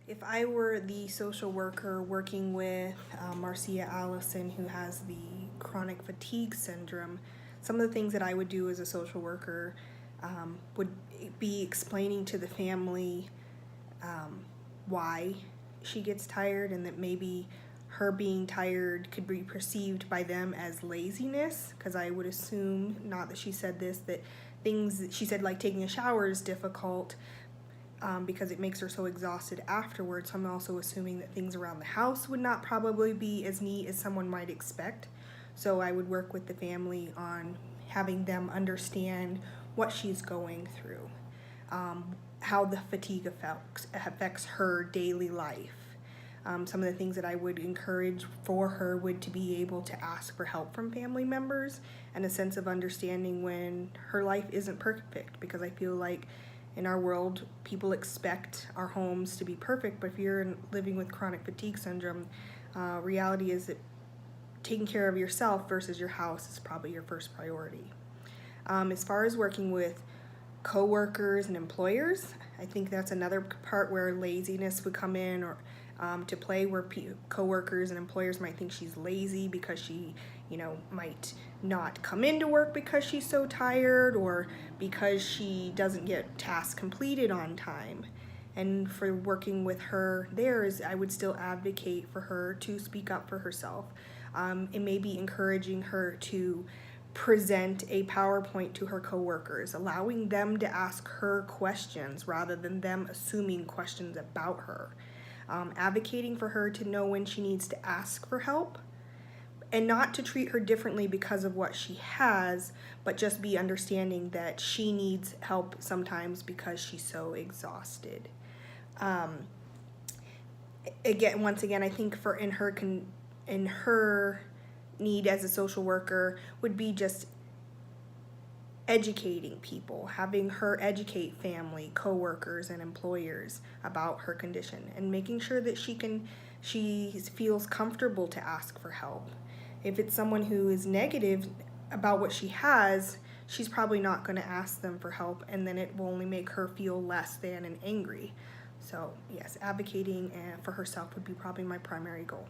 If I were the social worker working with Marcia Allison, who has the chronic fatigue syndrome, some of the things that I would do as a social worker would be explaining to the family why she gets tired, and that maybe her being tired could be perceived by them as laziness, because I would assume, not that she said this, that things she said like taking a shower is difficult because it makes her so exhausted afterwards. So I'm also assuming that things around the house would not probably be as neat as someone might expect. So I would work with the family on having them understand what she's going through, how the fatigue affects her daily life. Some of the things that I would encourage for her would to be able to ask for help from family members and a sense of understanding when her life isn't perfect, because I feel like in our world, people expect our homes to be perfect, but if you're living with chronic fatigue syndrome, reality is that taking care of yourself versus your house is probably your first priority. As far as working with coworkers and employers, I think that's another part where laziness would come in, or to play, where coworkers and employers might think she's lazy because she, might not come into work because she's so tired, or because she doesn't get tasks completed on time. And for working with her I would still advocate for her to speak up for herself. It may be encouraging her to present a PowerPoint to her coworkers, allowing them to ask her questions rather than them assuming questions about her. Advocating for her to know when she needs to ask for help, and not to treat her differently because of what she has, but just be understanding that she needs help sometimes because she's so exhausted. Once again, I think in her need as a social worker would be just educating people, having her educate family, coworkers, and employers about her condition, and making sure that she feels comfortable to ask for help. If it's someone who is negative about what she has, she's probably not going to ask them for help, and then it will only make her feel less than and angry. So yes, advocating for herself would be probably my primary goal.